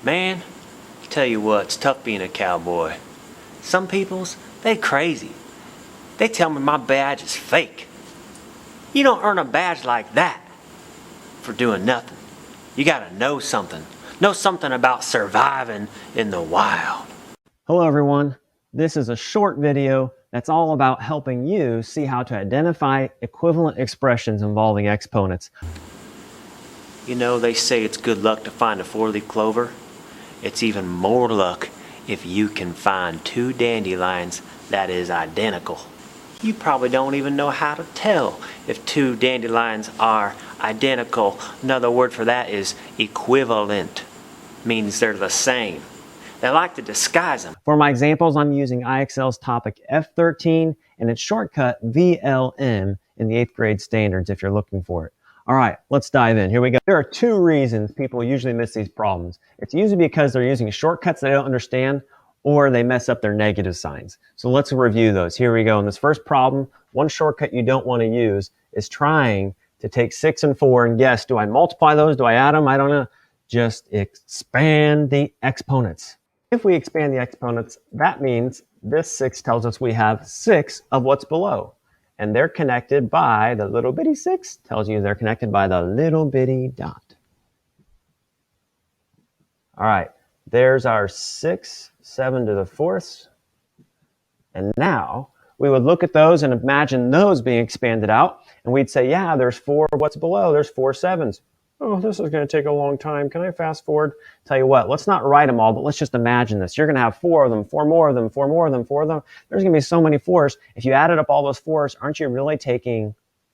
Man, tell you what, it's tough being a cowboy. Some people's, they crazy. They tell me my badge is fake. You don't earn a badge like that for doing nothing. You gotta know something. Know something about surviving in the wild. Hello everyone. This is a short video that's all about helping you see how to identify equivalent expressions involving exponents. You know, they say it's good luck to find a four-leaf clover. It's even more luck if you can find two dandelions that is identical. You probably don't even know how to tell if two dandelions are identical. Another word for that is equivalent. Means they're the same. They like to disguise them. For my examples, I'm using IXL's topic F.13 and its shortcut VLM in the 8th grade standards if you're looking for it. All right, let's dive in. Here we go. There are two reasons people usually miss these problems. It's usually because they're using shortcuts they don't understand, or they mess up their negative signs. So let's review those. Here we go. In this first problem, one shortcut you don't want to use is trying to take 6 and 4 and guess, do I multiply those? Do I add them? I don't know. Just expand the exponents. If we expand the exponents, that means this 6 tells us we have 6 of what's below. And they're connected by the little bitty 6 tells you they're connected by the little bitty dot. All right, there's our 6, 7 to the 4th. And now we would look at those and imagine those being expanded out. And we'd say, yeah, there's 4 of what's below. There's 4 7s. Oh, this is going to take a long time. Can I fast forward? Tell you what, let's not write them all, but let's just imagine this. You're going to have 4 of them, 4 more of them, 4 more of them, 4 of them. There's going to be so many 4s. If you added up all those 4s, aren't you really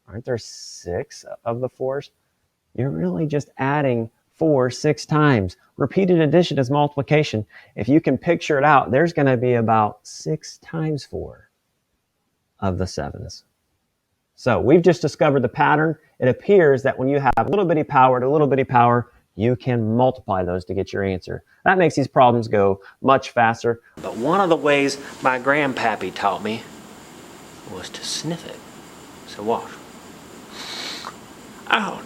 aren't there 6 of the 4s? You're really just adding 4 6 times. Repeated addition is multiplication. If you can picture it out, there's going to be about 6 times 4 of the 7s. So we've just discovered the pattern. It appears that when you have a little bitty power to a little bitty power, you can multiply those to get your answer. That makes these problems go much faster. But one of the ways my grandpappy taught me was to sniff it. So watch. Oh.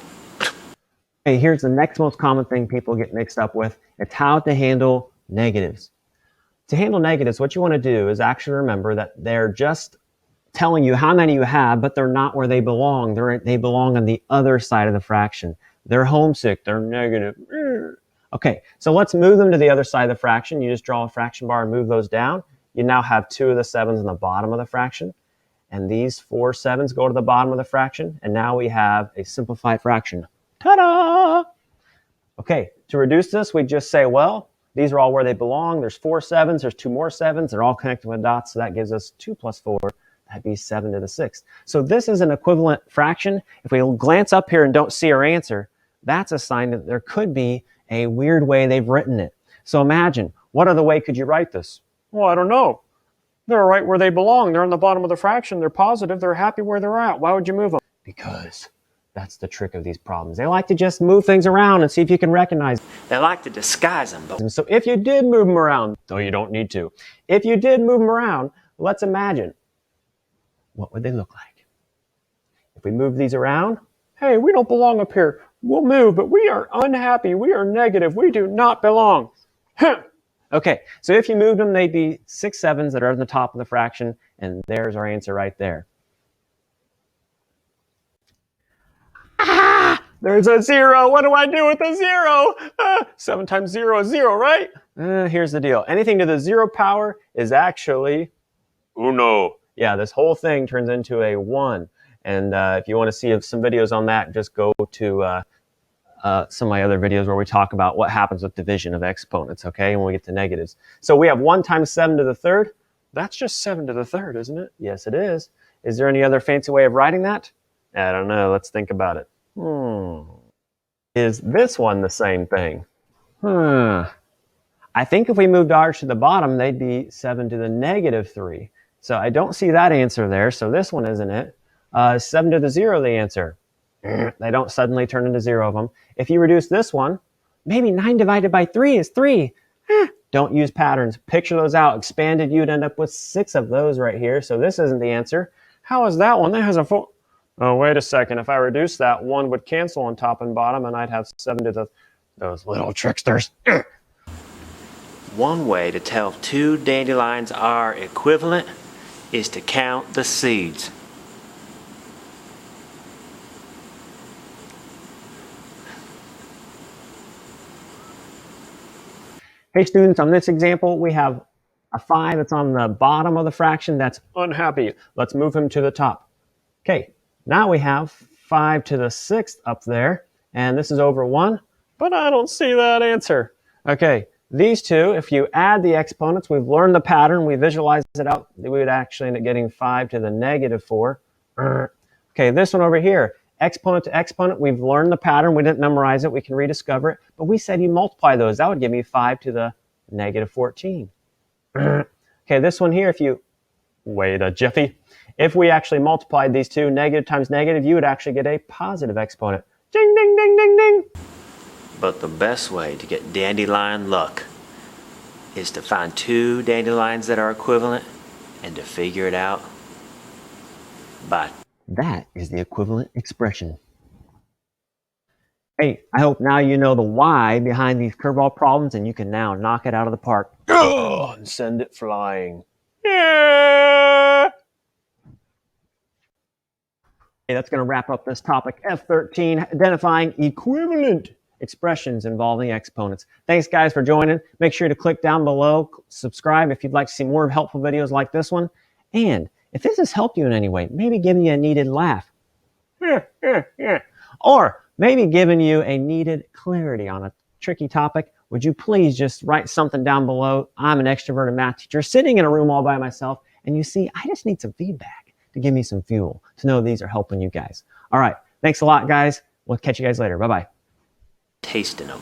Okay, here's the next most common thing people get mixed up with. It's how to handle negatives. To handle negatives, what you want to do is actually remember that they're just telling you how many you have, but they're not where they belong. They belong on the other side of the fraction. They're homesick. They're negative. Okay, so let's move them to the other side of the fraction. You just draw a fraction bar and move those down. You now have 2 of the 7s in the bottom of the fraction. And these 4 7s go to the bottom of the fraction. And now we have a simplified fraction. Ta-da! Okay, to reduce this, we just say, well, these are all where they belong. There's 4 7s. There's 2 more 7s. They're all connected with dots. So that gives us 2 plus 4. That'd be 7 to the 6th. So this is an equivalent fraction. If we glance up here and don't see our answer, that's a sign that there could be a weird way they've written it. So imagine, what other way could you write this? Well, I don't know. They're right where they belong. They're on the bottom of the fraction. They're positive. They're happy where they're at. Why would you move them? Because that's the trick of these problems. They like to just move things around and see if you can recognize them. They like to disguise them. But so if you did move them around, though you don't need to, if you did move them around, let's imagine, what would they look like? If we move these around, hey, we don't belong up here. We'll move, but we are unhappy. We are negative. We do not belong. Okay, so if you moved them, they'd be 6 7s that are at the top of the fraction, and there's our answer right there. Ah, there's a 0. What do I do with a 0? 7 times 0 is 0, right? Here's the deal. Anything to the 0 power is actually uno. Yeah, this whole thing turns into a 1. And if you want to see some videos on that, just go to some of my other videos where we talk about what happens with division of exponents, okay, when we get to negatives. So we have 1 times 7 to the 3rd. That's just 7 to the 3rd, isn't it? Yes, it is. Is there any other fancy way of writing that? I don't know. Let's think about it. Is this one the same thing? I think if we moved ours to the bottom, they'd be 7 to the negative 3. So I don't see that answer there, so this one isn't it. 7 to the 0, the answer. They don't suddenly turn into 0 of them. If you reduce this one, maybe 9 divided by 3 is 3. Don't use patterns. Picture those out. Expanded, you'd end up with 6 of those right here, so this isn't the answer. How is that one? That has a 4. Oh, wait a second. If I reduce that, 1 would cancel on top and bottom, and I'd have 7 to the... Those little tricksters. One way to tell if two dandelions are equivalent is to count the seeds. Hey students, on this example, we have a 5 that's on the bottom of the fraction that's unhappy. Let's move him to the top. Okay, now we have 5 to the 6th up there, and this is over 1, but I don't see that answer. Okay, these two, if you add the exponents, we've learned the pattern, we visualized it out, we would actually end up getting 5 to the negative 4. Okay, this one over here, exponent to exponent, we've learned the pattern, we didn't memorize it, we can rediscover it, but we said you multiply those, that would give me 5 to the negative 14. Okay, this one here, if you, wait a jiffy, if we actually multiplied these two, negative times negative, you would actually get a positive exponent. Ding, ding, ding, ding, ding. But the best way to get dandelion luck is to find two dandelions that are equivalent and to figure it out by... That is the equivalent expression. Hey, I hope now you know the why behind these curveball problems and you can now knock it out of the park and send it flying. Yeah! Okay, that's going to wrap up this topic, F.13, identifying equivalent expressions involving exponents. Thanks, guys, for joining. Make sure to click down below, subscribe if you'd like to see more helpful videos like this one. And if this has helped you in any way, maybe giving you a needed laugh. Or maybe giving you a needed clarity on a tricky topic, would you please just write something down below? I'm an extroverted math teacher sitting in a room all by myself, and you see, I just need some feedback to give me some fuel to know these are helping you guys. All right, thanks a lot, guys. We'll catch you guys later. Bye-bye. tasting them.